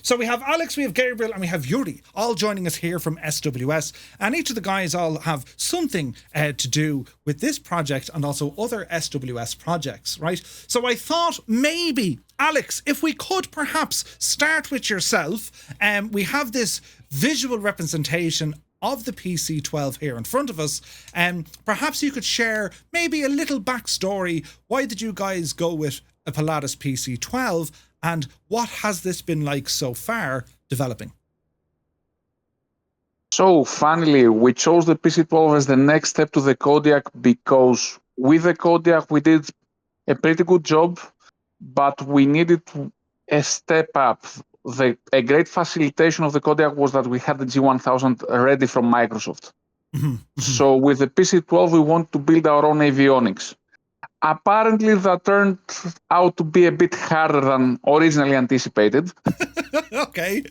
So we have Alex, we have Gabriel, and we have Yuri all joining us here from SWS. And each of the guys all have something to do with this project and also other SWS projects, right? So I thought maybe, Alex, if we could perhaps start with yourself. We have this visual representation of the PC-12 here in front of us. Perhaps you could share maybe a little backstory. Why did you guys go with a Pilatus PC-12? And what has this been like so far developing? So finally, we chose the PC-12 as the next step to the Kodiak because with the Kodiak, we did a pretty good job, but we needed a step up. A great facilitation of the Kodiak was that we had the G1000 ready from Microsoft. So with the PC-12, we want to build our own avionics. Apparently, that turned out to be a bit harder than originally anticipated. Okay.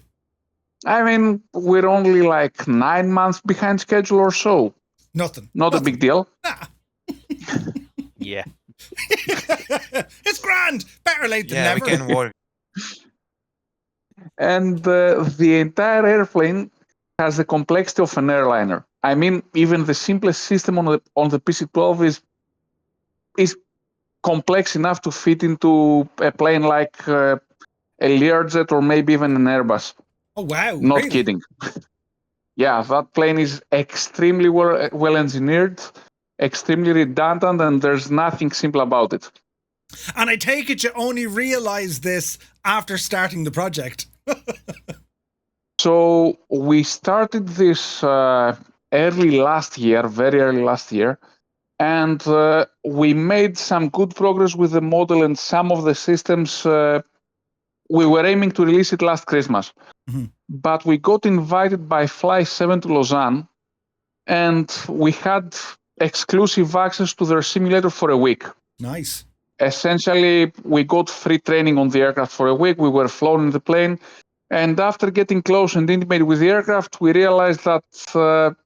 I mean, we're only like 9 months behind schedule or so. Nothing. Not a big deal. Nah. Yeah. It's grand. Better late than never. We can work. And the entire airplane has the complexity of an airliner. I mean, even the simplest system on the PC-12 is complex enough to fit into a plane like a Learjet or maybe even an Airbus. Oh, wow. Not really? kidding. Yeah, that plane is extremely well engineered, extremely redundant, and there's nothing simple about it. And I take it you only realised this after starting the project. So we started this very early last year, and we made some good progress with the model and some of the systems. We were aiming to release it last Christmas, but we got invited by Fly 7 to Lausanne, and we had exclusive access to their simulator for a week. Nice. Essentially, we got free training on the aircraft for a week. We were flown in the plane. And after getting close and intimate with the aircraft, we realized that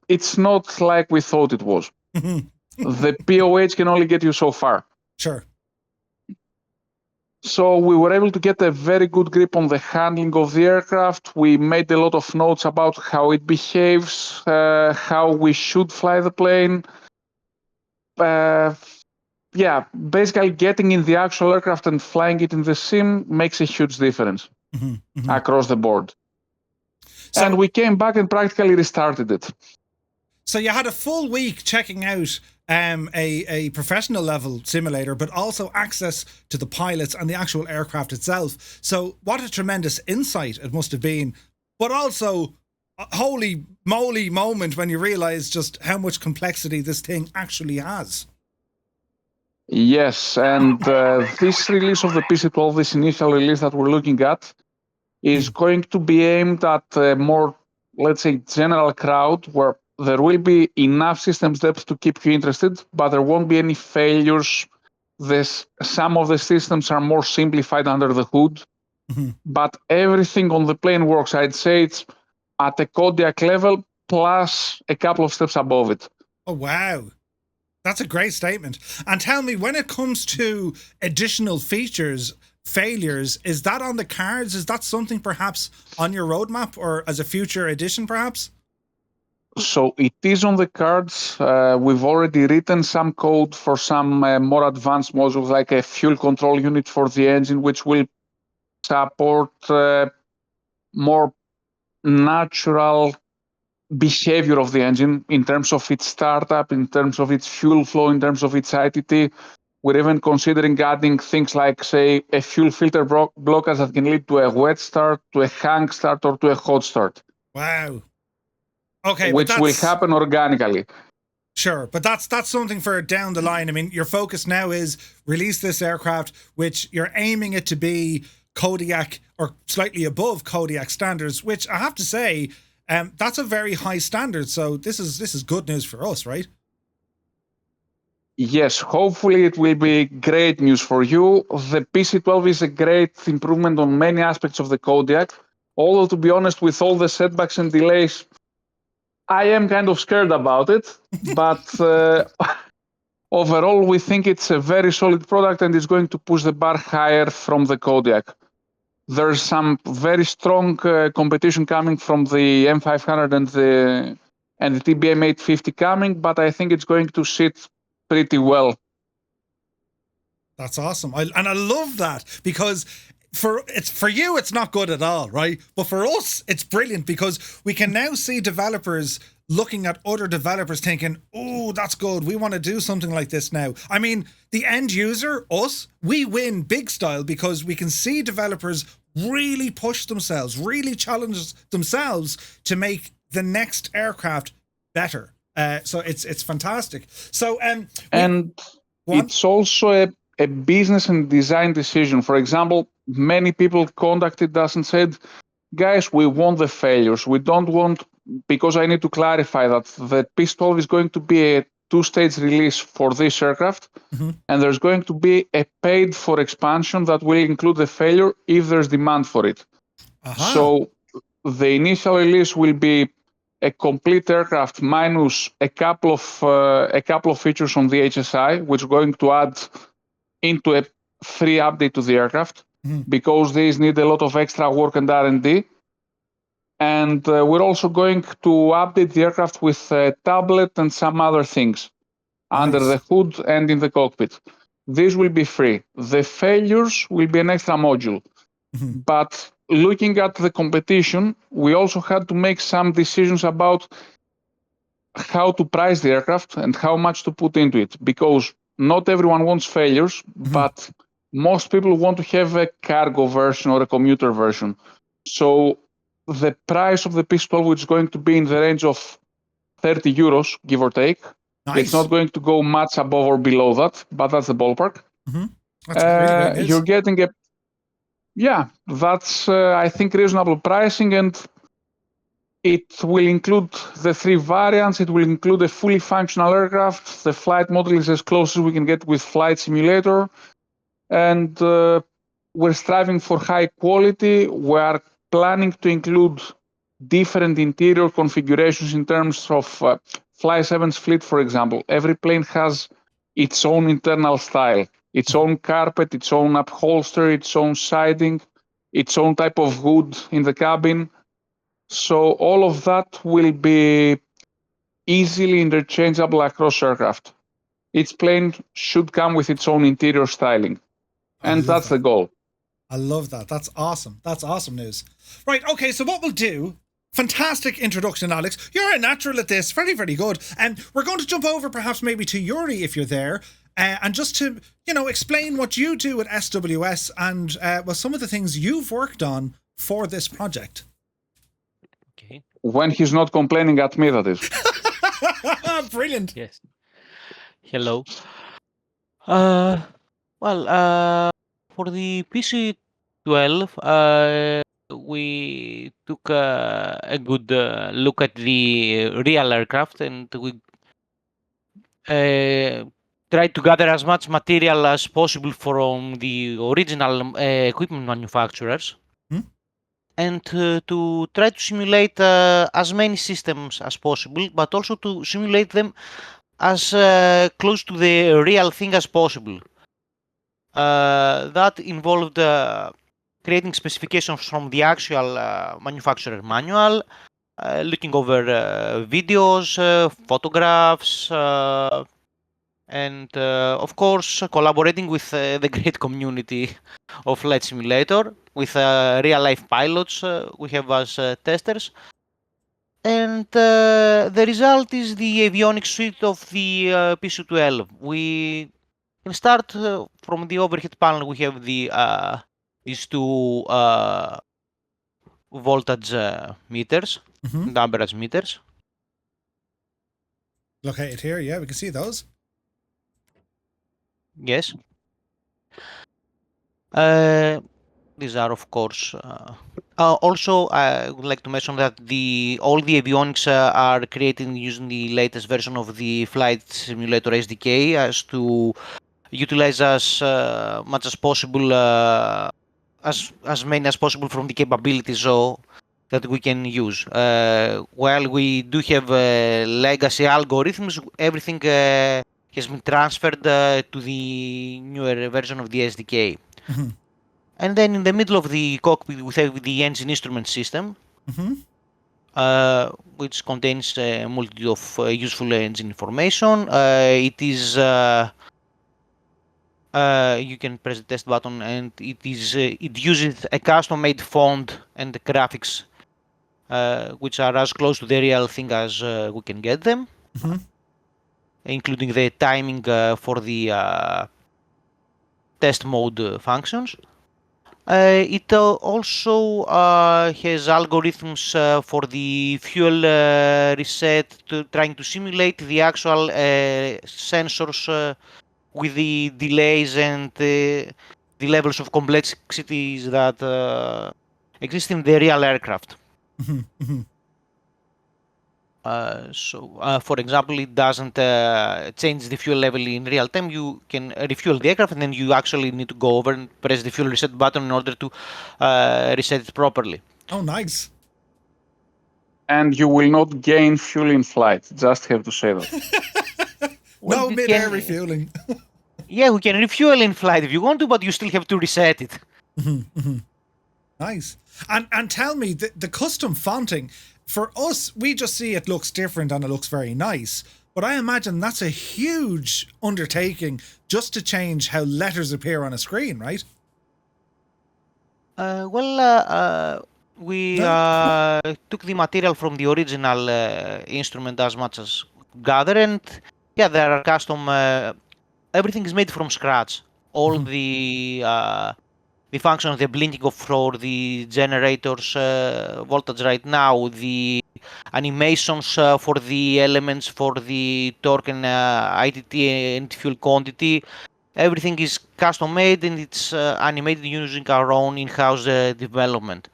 it's not like we thought it was. The POH can only get you so far. Sure. So we were able to get a very good grip on the handling of the aircraft. We made a lot of notes about how it behaves, how we should fly the plane. Basically getting in the actual aircraft and flying it in the sim makes a huge difference across the board. So, and we came back and practically restarted it. So you had a full week checking out a professional level simulator, but also access to the pilots and the actual aircraft itself. So what a tremendous insight it must have been, but also a holy moly moment when you realize just how much complexity this thing actually has. Yes, and this release of the PC-12, this initial release that we're looking at, is going to be aimed at a more, let's say, general crowd where there will be enough systems depth to keep you interested, but there won't be any failures. Some of the systems are more simplified under the hood, but everything on the plane works. I'd say it's at a Kodiak level plus a couple of steps above it. Oh, wow. That's a great statement. And tell me, when it comes to additional features, failures, is that on the cards? Is that something perhaps on your roadmap or as a future addition perhaps? So it is on the cards. We've already written some code for some more advanced modules, like a fuel control unit for the engine, which will support more natural behavior of the engine in terms of its startup, in terms of its fuel flow, in terms of its ITT. We're even considering adding things like, say, a fuel filter blockage that can lead to a wet start, to a hang start, or to a hot start. Wow. Okay, which will happen organically. Sure, but that's something for down the line. I mean, your focus now is release this aircraft, which you're aiming it to be Kodiak or slightly above Kodiak standards, which I have to say, that's a very high standard. So this is good news for us, right? Yes, hopefully it will be great news for you. The PC-12 is a great improvement on many aspects of the Kodiak. Although, to be honest, with all the setbacks and delays, I am kind of scared about it. But overall, we think it's a very solid product and it's going to push the bar higher from the Kodiak. there's some very strong competition coming from the M500 and the TBM 850 coming, but I think it's going to sit pretty well. That's awesome. And I love that, because for you it's not good at all, right? But for us it's brilliant, because we can now see developers looking at other developers thinking, oh, that's good, we want to do something like this now. I mean, the end user, us, we win big style, because we can see developers really push themselves, really challenge themselves to make the next aircraft better. So it's fantastic. So and it's also a business and design decision. For example, many people contacted us and said, guys, we want the failures. We don't want, because I need to clarify that the PC-12 is going to be a 2-stage release for this aircraft, and there's going to be a paid for expansion that will include the failure if there's demand for it. So the initial release will be a complete aircraft minus a couple of features on the HSI, which we're going to add into a free update to the aircraft, because these need a lot of extra work and R&D. And we're also going to update the aircraft with a tablet and some other things under the hood and in the cockpit. This will be free. The failures will be an extra module. But looking at the competition, we also had to make some decisions about how to price the aircraft and how much to put into it, because not everyone wants failures, but most people want to have a cargo version or a commuter version. So the price of the PC-12 is going to be in the range of 30 euros, give or take. It's not going to go much above or below that, but that's the ballpark. That's really you're getting that's I think reasonable pricing, and it will include the 3 variants. It will include a fully functional aircraft. The flight model is as close as we can get with Flight Simulator, and we're striving for high quality. We are planning to include different interior configurations in terms of Fly 7's fleet, for example. Every plane has its own internal style, its own carpet, its own upholstery, its own siding, its own type of hood in the cabin. So all of that will be easily interchangeable across aircraft. Each plane should come with its own interior styling. And that's the goal. I love that. That's awesome. That's awesome news. Right, okay, so what we'll do, fantastic introduction, Alex. You're a natural at this. Very, very good. And we're going to jump over perhaps maybe to Yuri if you're there, and just to, explain what you do at SWS and some of the things you've worked on for this project. Okay. When he's not complaining at me, that is. Brilliant. Yes. Hello. For the PC-12, we took a good look at the real aircraft, and we tried to gather as much material as possible from the original equipment manufacturers, and to try to simulate as many systems as possible, but also to simulate them as close to the real thing as possible. That involved creating specifications from the actual manufacturer manual, looking over videos, photographs, and of course collaborating with the great community of Flight Simulator, with real-life pilots we have as testers. And the result is the Avionics suite of the PC-12. We can start from the overhead panel. We have these 2 voltage meters, the amperage meters. Located here, yeah, we can see those. Yes. These are, of course. Also, I would like to mention that all the avionics are created using the latest version of the Flight Simulator SDK, as to utilize as much as possible, as many as possible from the capabilities that we can use. While we do have legacy algorithms, everything has been transferred to the newer version of the SDK. And then in the middle of the cockpit, we have the engine instrument system, which contains a multitude of useful engine information. It is you can press the test button, and it uses a custom-made font and the graphics, which are as close to the real thing as we can get them, including the timing for the test mode functions. It also has algorithms for the fuel reset, trying to simulate the actual sensors with the delays and the levels of complexities that exist in the real aircraft. For example, it doesn't change the fuel level in real time. You can refuel the aircraft, and then you actually need to go over and press the fuel reset button in order to reset it properly. Oh, nice. And you will not gain fuel in flight. Just have to say that. No mid-air refueling. Yeah, we can refuel in flight if you want to, but you still have to reset it. Nice. And tell me, the custom fonting, for us, we just see it looks different and it looks very nice. But I imagine that's a huge undertaking just to change how letters appear on a screen, right? We took the material from the original instrument as much as gather, and yeah, there are custom. Everything is made from scratch. All the function of the blinking of for the generators voltage right now, the animations for the elements for the torque and ITT and fuel quantity, everything is custom made, and it's animated using our own in-house development.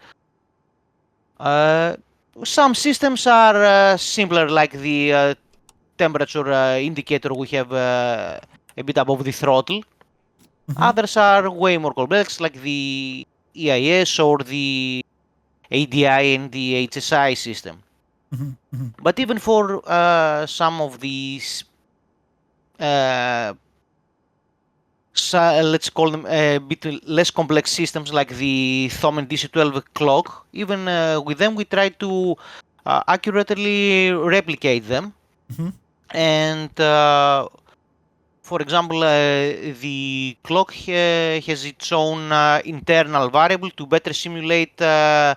Some systems are simpler, like the temperature indicator we have a bit above the throttle. Others are way more complex, like the EIS or the ADI and the HSI system. But even for some of these, let's call them a bit less complex systems, like the Thom and PC-12 clock, even with them we try to accurately replicate them. And for example, the clock has its own internal variable to better simulate the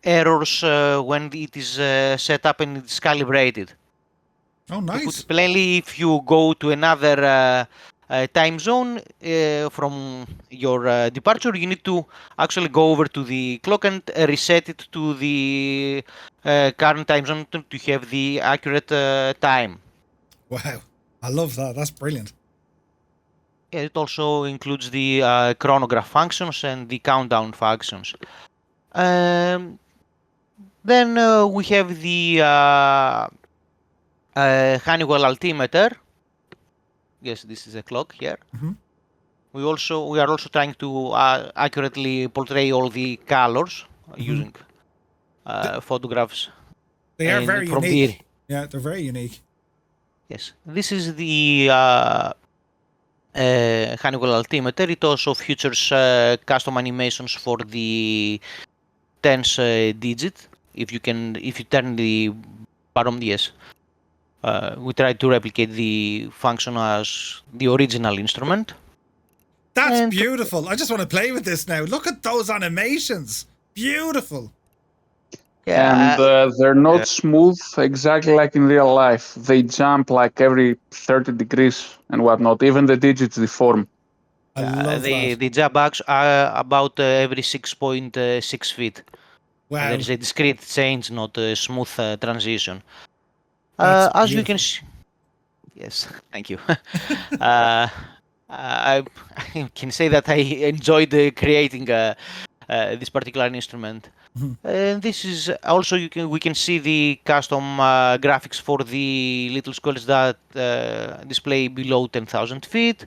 errors when it is set up and it's calibrated. Oh, nice. To put it plainly, if you go to another time zone from your departure, you need to actually go over to the clock and reset it to the current time zone to have the accurate time. Wow, I love that. That's brilliant. Yeah, it also includes the chronograph functions and the countdown functions. Then we have the Honeywell altimeter. Yes, this is a clock here. We are also trying to accurately portray all the colors using photographs. They are very unique. Yeah, they're very unique. Yes, this is the Honeywell altimeter. It also features custom animations for the tens digit. If you turn the bottom, yes. We try to replicate the function as the original instrument. That's beautiful. I just want to play with this now. Look at those animations. Beautiful. Yeah, and they're not smooth exactly like in real life. They jump like every 30 degrees and whatnot. Even the digits deform. I love that. The jump are about every 6.6 feet. Wow. There is a discrete change, not a smooth transition. As you can see, yes, thank you. I can say that I enjoyed creating this particular instrument. And this is also we can see the custom graphics for the little squares that display below 10,000 feet.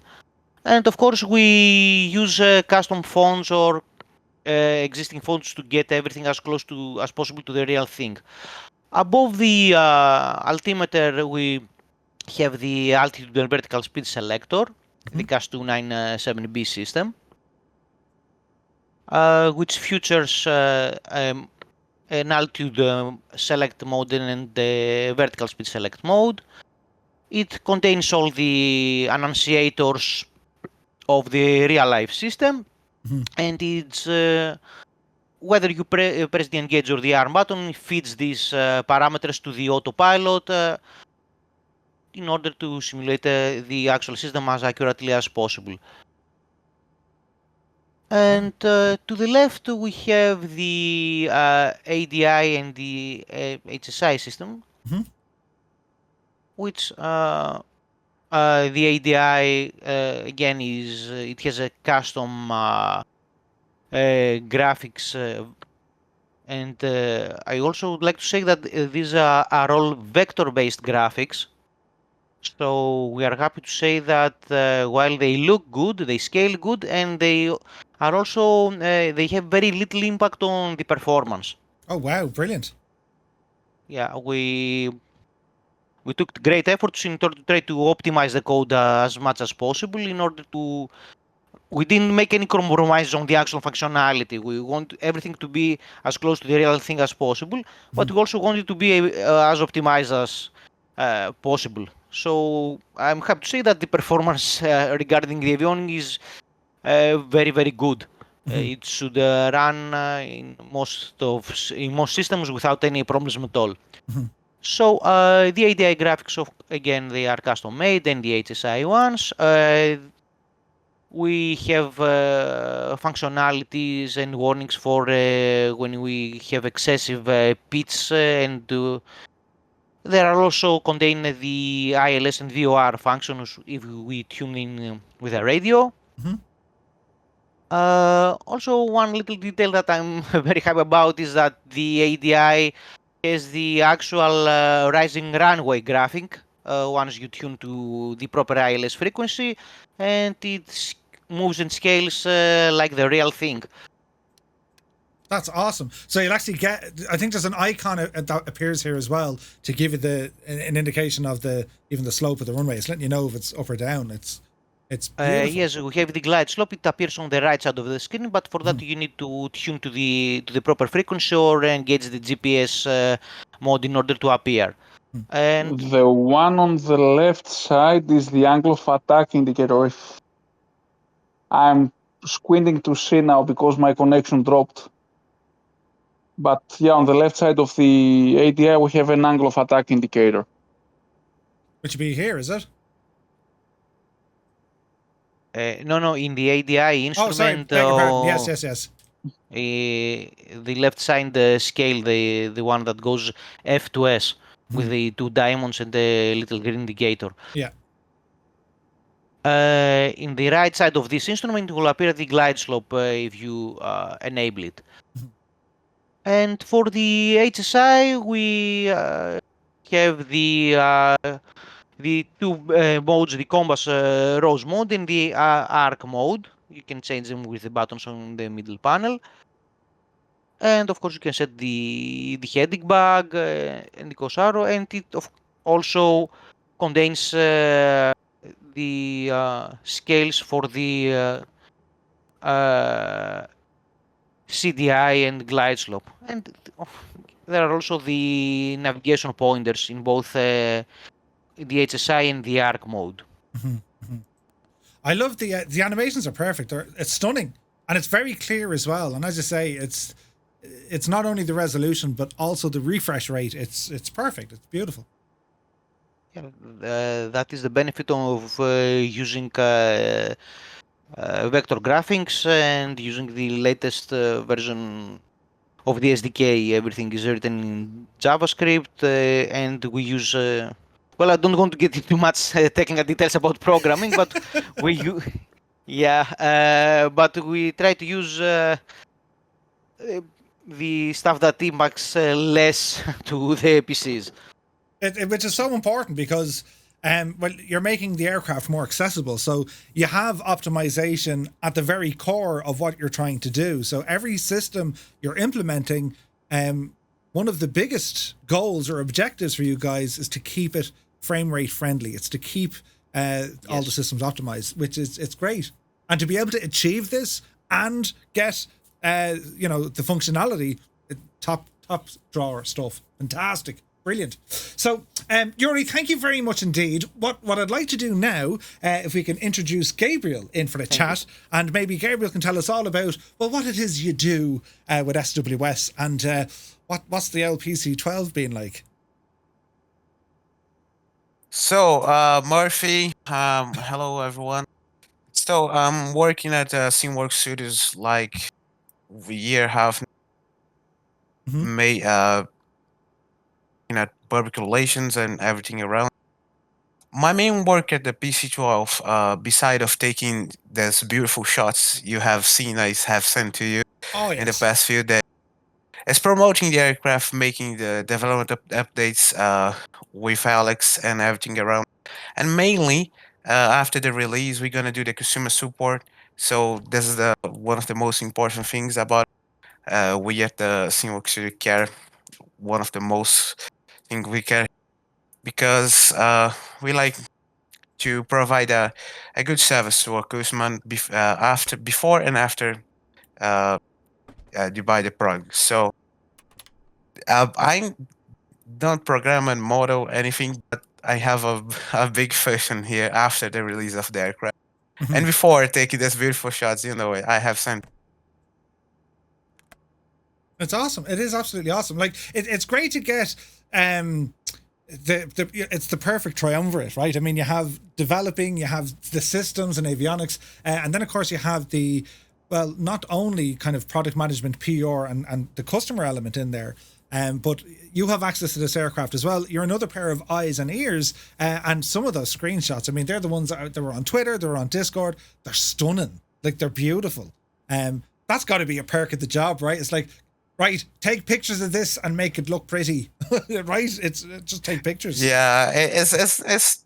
And of course, we use custom fonts or existing fonts to get everything as close as possible to the real thing. Above the altimeter, we have the altitude and vertical speed selector, the CAS 297B system. which features an altitude select mode and the vertical speed select mode. It contains all the annunciators of the real-life system, and it's whether you press the engage or the arm button, it feeds these parameters to the autopilot in order to simulate the actual system as accurately as possible. And to the left, we have the ADI and the HSI system, which the ADI again it has a custom graphics, and I also would like to say that these are all vector-based graphics. So we are happy to say that while they look good, they scale good, and they are also they have very little impact on the performance. Oh wow, brilliant! Yeah, we took great efforts in order to try to optimize the code as much as possible in order to. We didn't make any compromises on the actual functionality. We want everything to be as close to the real thing as possible, but we also want it to be as optimized as possible. So I'm happy to say that the performance regarding the Avionics is very, very good. It should run in most systems without any problems at all. So the ADI graphics, again, they are custom made, and the HSI ones. We have functionalities and warnings for when we have excessive pitch, and there are also contained the ILS and VOR functions if we tune in with a radio. Also, one little detail that I'm very happy about is that the ADI has the actual rising runway graphic once you tune to the proper ILS frequency, and it moves and scales like the real thing. That's awesome. So you'll actually get, I think there's an icon that appears here as well to give you an indication of even the slope of the runway. It's letting you know if it's up or down. It's beautiful. Yes, we have the glide slope. It appears on the right side of the screen, but for that you need to tune to the proper frequency or engage the GPS mode in order to appear. And the one on the left side is the angle of attack indicator. If I'm squinting to see now because my connection dropped. But yeah, on the left side of the ADI, we have an angle of attack indicator. Which would be here, is it? No, in the ADI instrument. Oh, sorry, beg your pardon. Yes. The left side scale, the one that goes F to S with the two diamonds and the little green indicator. Yeah. In the right side of this instrument will appear the glide slope if you enable it. And for the HSI, we have the two modes, the compass rose mode and the arc mode. You can change them with the buttons on the middle panel. And of course, you can set the heading bag and the course arrow, and it also contains the scales for the CDI and glide slope. And there are also the navigation pointers in both the HSI and the arc mode. I love the animations are perfect. It's stunning, and it's very clear as well. And as you say, it's not only the resolution but also the refresh rate. It's perfect. It's beautiful. Yeah, that is the benefit of using vector graphics and using the latest version of the SDK. Everything is written in JavaScript, and we use. Well, I don't want to get into much technical details about programming, but but we try to use the stuff that impacts less to the PCs. Which is so important because, you're making the aircraft more accessible. So you have optimization at the very core of what you're trying to do. So every system you're implementing, one of the biggest goals or objectives for you guys is to keep it frame rate friendly. It's to keep all the systems optimized, which is it's great. And to be able to achieve this and get the functionality, top drawer stuff. Fantastic. Brilliant. So, Yuri, thank you very much indeed. What I'd like to do now, if we can introduce Gabriel in for the chat, and maybe Gabriel can tell us all about, well, what it is you do with SWS, and what's the PC-12 been like? So, Murphy, hello everyone. So, I'm working at Simworks Studios like a year and a half. At public relations and everything around. My main work at the PC-12, beside of taking those beautiful shots you have seen, I have sent to you in the past few days, is promoting the aircraft, making the development updates with Alex and everything around. And mainly, after the release, we're gonna do the consumer support. So this is one of the most important things about we at the Simworks Studio care. One of the most things we care, because we like to provide a good service to our customer before and after you buy the product. So I don't program and model anything, but I have a big version here after the release of the aircraft. And before taking these beautiful shots, I have sent. It's awesome. It is absolutely awesome. Like it's great to get it's the perfect triumvirate, right? I mean, you have developing, you have the systems and avionics, and then of course you have the, well, not only kind of product management, PR, and the customer element in there, but you have access to this aircraft as well. You're another pair of eyes and ears, and some of those screenshots, I mean, they're the ones that were on Twitter, they're on Discord, they're stunning. Like, they're beautiful. That's got to be a perk of the job, right? It's like, right, take pictures of this and make it look pretty, right? It's just take pictures. Yeah, it's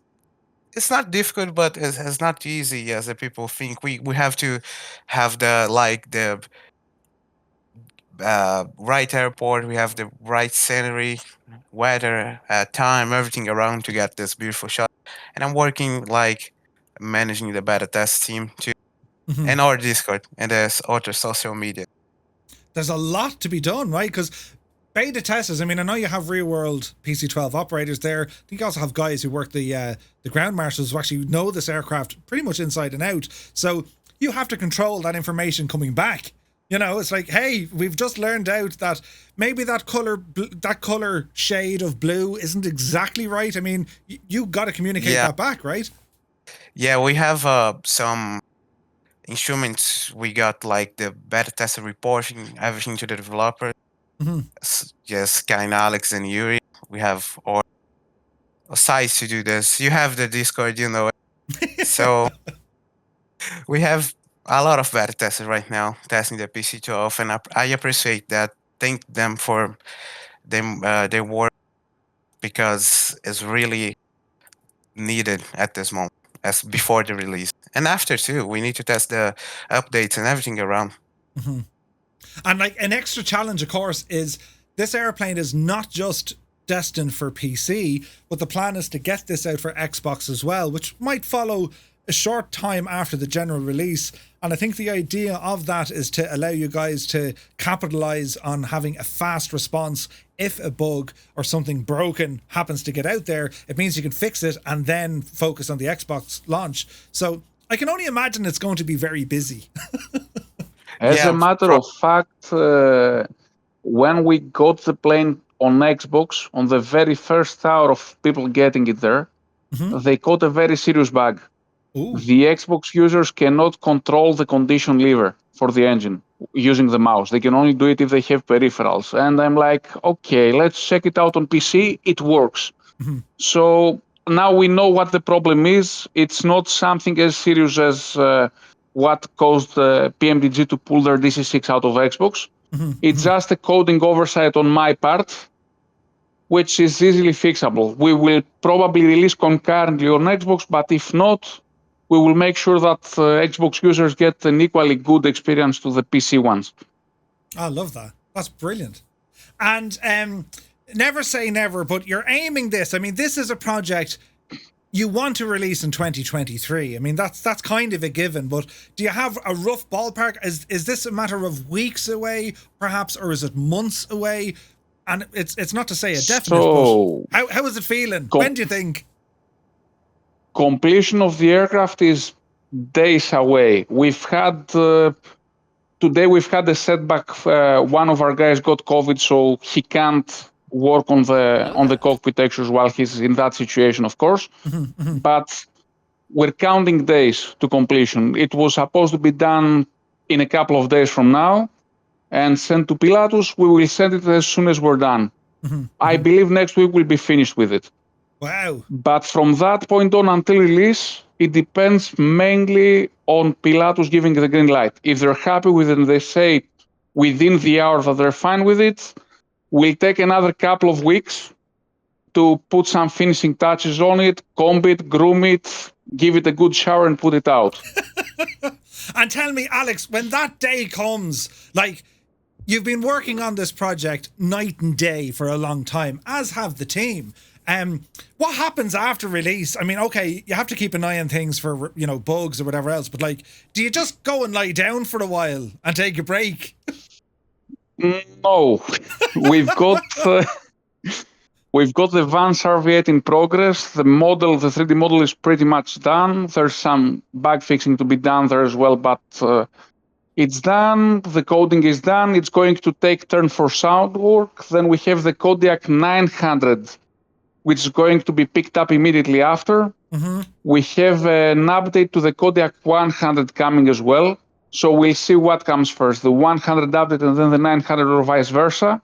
not difficult, but it's not easy as the people think. We have to have the right airport. We have the right scenery, weather, time, everything around to get this beautiful shot. And I'm working like managing the beta test team too, and our Discord and there's other social media. There's a lot to be done, right? Because beta testers, I mean, I know you have real world PC-12 operators there. I think you also have guys who work the ground marshals who actually know this aircraft pretty much inside and out. So you have to control that information coming back. It's like, hey, we've just learned out that maybe that color shade of blue isn't exactly right. I mean, you got to communicate that back, right? Yeah, we have some instruments. We got like the beta tester reporting everything to the developer. Yes, kind Alex and Yuri. We have our sites to do this. You have the Discord, So we have a lot of beta testers right now testing the PC-12, and I appreciate that. Thank them for their work, because it's really needed at this moment, as before the release and after too. We need to test the updates and everything around. And like an extra challenge, of course, is this airplane is not just destined for PC, but the plan is to get this out for Xbox as well, which might follow a short time after the general release. And I think the idea of that is to allow you guys to capitalize on having a fast response. If a bug or something broken happens to get out there, it means you can fix it and then focus on the Xbox launch. So I can only imagine it's going to be very busy. As a matter of fact, when we got the plane on Xbox, on the very first hour of people getting it there, they caught a very serious bug. The Xbox users cannot control the condition lever for the engine using the mouse. They can only do it if they have peripherals. And I'm like, okay, let's check it out on PC. It works. So now we know what the problem is. It's not something as serious as what caused PMDG to pull their DC-6 out of Xbox. It's just a coding oversight on my part, which is easily fixable. We will probably release concurrently on Xbox, but if not, we will make sure that Xbox users get an equally good experience to the PC ones. I love that. That's brilliant. And never say never, but you're aiming this. I mean, this is a project you want to release in 2023. I mean, that's kind of a given, but do you have a rough ballpark? Is this a matter of weeks away, perhaps, or is it months away? And it's not to say a definite, but how is it feeling? When do you think? Completion of the aircraft is days away. We've had today we've had a setback. One of our guys got COVID, so he can't work on the cockpit textures while he's in that situation, of course. But we're counting days to completion. It was supposed to be done in a couple of days from now and sent to Pilatus. We will send it as soon as we're done. I believe next week we'll be finished with it. Wow. But from that point on until release, it depends mainly on Pilatus giving the green light. If they're happy with it and they say within the hour that they're fine with it, we'll take another couple of weeks to put some finishing touches on it, comb it, groom it, give it a good shower and put it out. And tell me, Alex, when that day comes, like, you've been working on this project night and day for a long time, as have the team. What happens after release? I mean, okay, you have to keep an eye on things for, bugs or whatever else, but like, do you just go and lie down for a while and take a break? No, we've got the Vans RV8 in progress. The 3D model is pretty much done. There's some bug fixing to be done there as well, but it's done. The coding is done. It's going to take turn for sound work. Then we have the Kodiak 900, which is going to be picked up immediately after. We have an update to the Kodiak 100 coming as well. So we'll see what comes first, the 100 update and then the 900 or vice versa.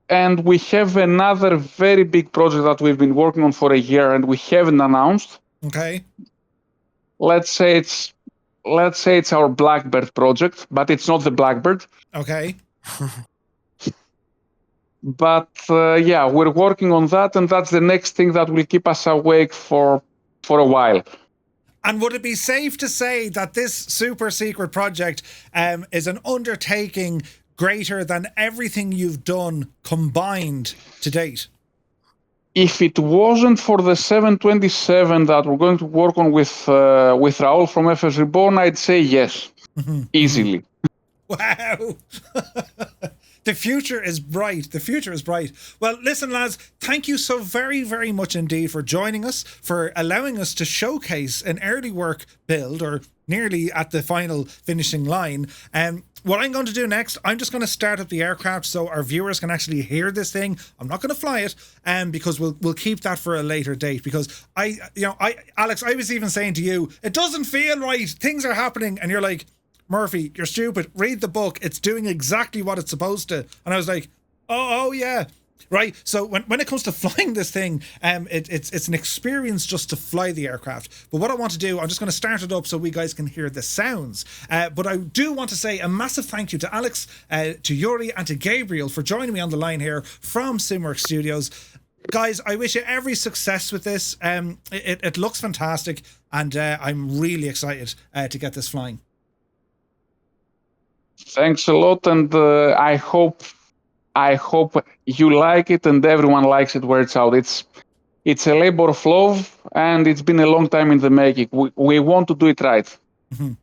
And we have another very big project that we've been working on for a year and we haven't announced. Okay. Let's say it's our Blackbird project, but it's not the Blackbird. Okay. But we're working on that, and that's the next thing that will keep us awake for a while. And would it be safe to say that this super secret project is an undertaking greater than everything you've done combined to date? If it wasn't for the 727 that we're going to work on with Raul from FS Reborn, I'd say yes, easily. Wow. The future is bright. The future is bright. Well, listen, lads, thank you so very, very much indeed for joining us, for allowing us to showcase an early work build, or nearly at the final finishing line. What I'm going to do next, I'm just going to start up the aircraft so our viewers can actually hear this thing. I'm not going to fly it, because we'll keep that for a later date. Because Alex, I was even saying to you, it doesn't feel right. Things are happening, and you're like, Murphy, you're stupid. Read the book. It's doing exactly what it's supposed to. And I was like, oh yeah. Right. So when it comes to flying this thing, it's an experience just to fly the aircraft. But what I want to do, I'm just going to start it up so we guys can hear the sounds. But I do want to say a massive thank you to Alex, to Yuri, and to Gabriel for joining me on the line here from Simworks Studios. Guys, I wish you every success with this. It looks fantastic, and I'm really excited to get this flying. Thanks a lot, and I hope you like it and everyone likes it where it's out. It's a labor of love, and it's been a long time in the making. We want to do it right. Awesome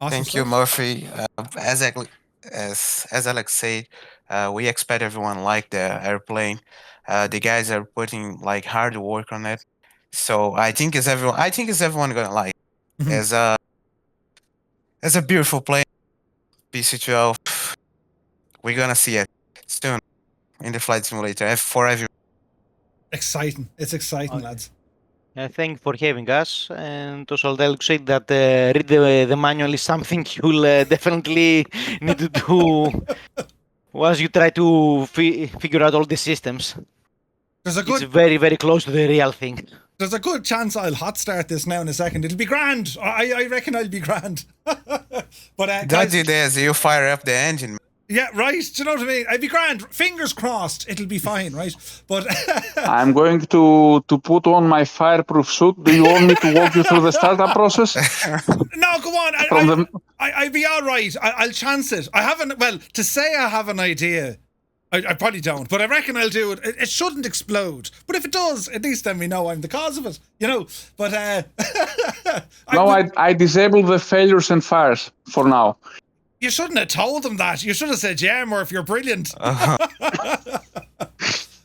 Thank stuff. you, Murphy. As Alex said, we expect everyone like the airplane. The guys are putting like hard work on it, so I think it's everyone gonna like it. As a beautiful plane. PC-12, we're gonna see it soon in the flight simulator for everyone. Exciting. It's exciting, lads. Thank you for having us. And also, I'll tell you that read the manual is something you'll definitely need to do once you try to figure out all the systems. It's very, very close to the real thing. There's a good chance I'll hot start this now in a second. It'll be grand. I reckon I'll be grand. But don't do this. You fire up the engine. Yeah, right. Do you know what I mean? I'd be grand. Fingers crossed. It'll be fine, right? But I'm going to put on my fireproof suit. Do you want me to walk you through the startup process? No, go on. I'll be all right. I'll chance it. To say I have an idea I probably don't, but I reckon I'll do it. It shouldn't explode, but if it does, at least then we know I'm the cause of it, you know. But I disable the failures and fires for now. You shouldn't have told them that. You should have said, "Yeah, Murph, you're brilliant."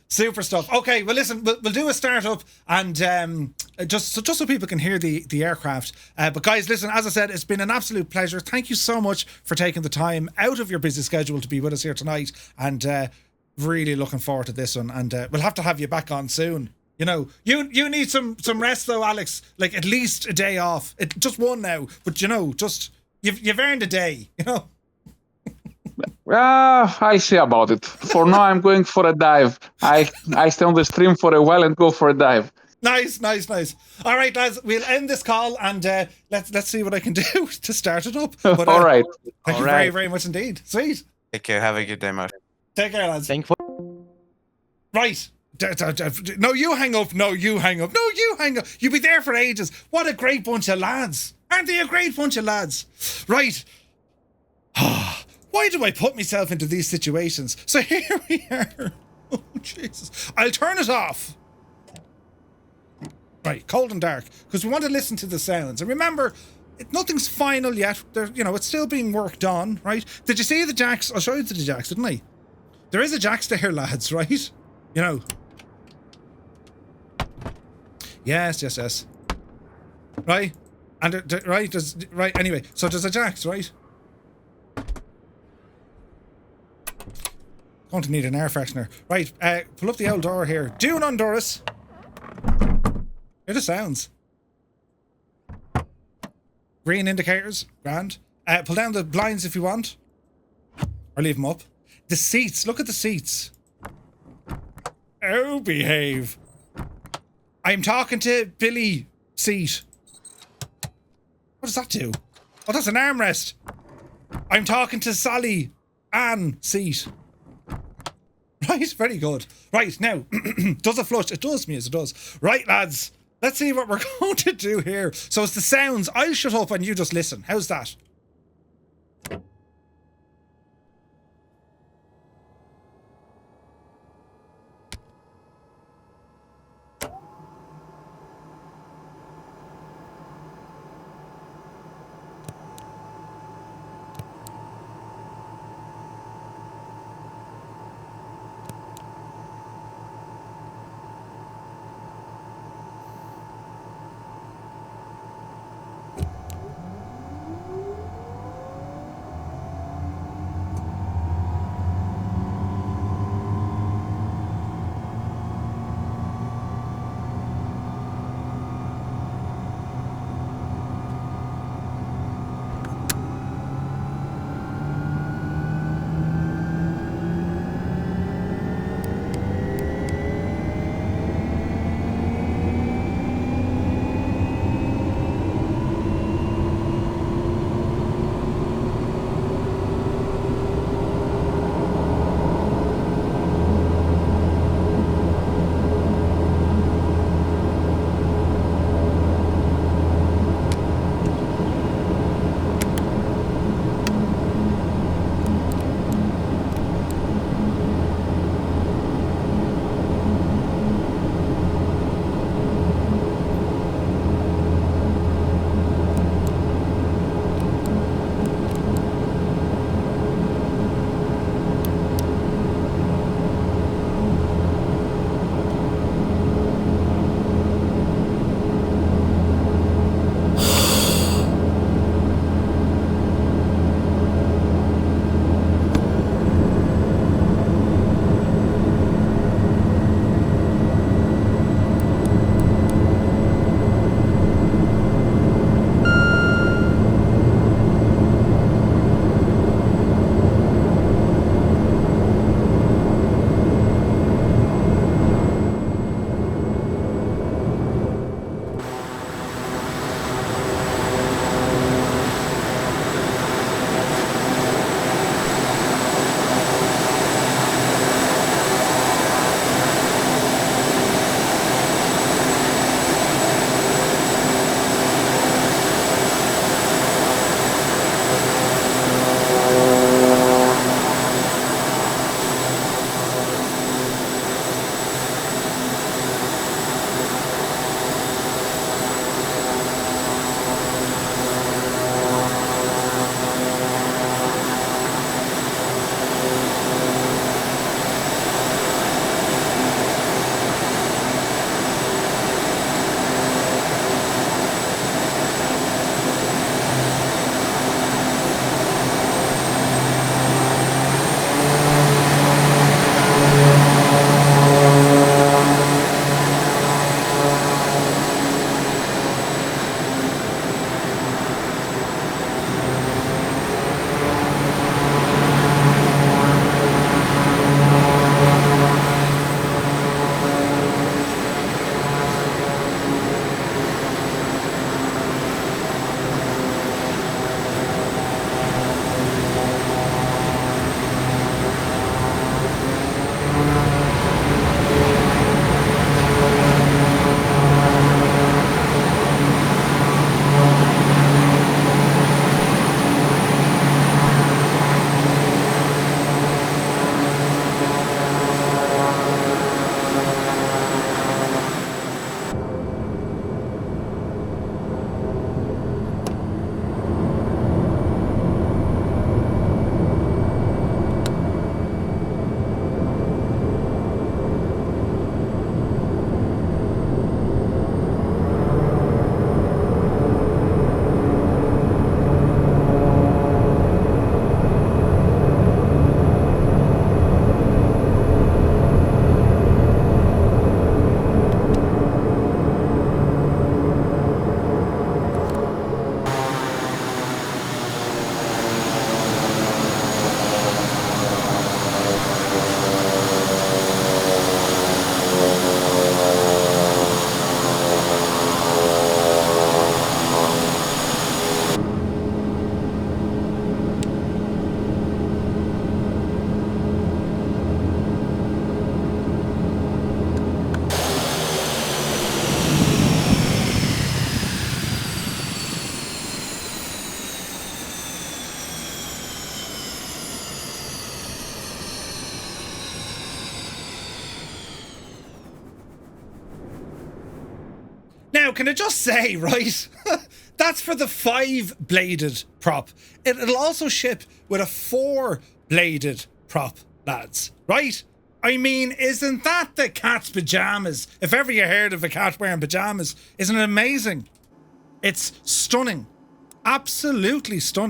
Super stuff. Okay, well, listen, we'll do a startup and just so people can hear the aircraft. But guys, listen, as I said, it's been an absolute pleasure. Thank you so much for taking the time out of your busy schedule to be with us here tonight, and really looking forward to this one. And we'll have to have you back on soon. You know, you need some rest though, Alex. Like at least a day off. Just one now, but you know, just you've earned a day. You know. I see about it. For now, I'm going for a dive. I stay on the stream for a while and go for a dive. Nice. All right, lads, we'll end this call and let's see what I can do to start it up. But, all right. Thank you very, very much indeed. Sweet. Take care. Have a good day, Murph. Take care, lads. Thank you for... Right. No, you hang up. No, you hang up. No, you hang up. You'll be there for ages. What a great bunch of lads. Aren't they a great bunch of lads? Right. Why do I put myself into these situations? So here we are. Oh, Jesus. I'll turn it off. Right, cold and dark. Because we want to listen to the sounds. And remember, nothing's final yet. It's still being worked on, right? Did you see the jacks? I'll show you the jacks, didn't I? There is a jacks there, lads, right? You know. Yes. Right? And, right, anyway. So there's a jacks, right? Going to need an air freshener. Right, pull up the old door here. Do not undore us. Hear the sounds. Green indicators, grand. Pull down the blinds if you want. Or leave them up. The seats, look at the seats. Oh, behave. I'm talking to Billy seat. What does that do? Oh, that's an armrest. I'm talking to Sally Ann seat. Right, very good. Right, now, does it flush? It does, Muse, it does. Right, lads, let's see what we're going to do here. So it's the sounds. I'll shut up and you just listen. How's that? Now, can I just say, right? That's for the 5-bladed prop. It'll also ship with a 4-bladed prop, lads. Right? I mean, isn't that the cat's pajamas? If ever you heard of a cat wearing pajamas, isn't it amazing? It's stunning. Absolutely stunning.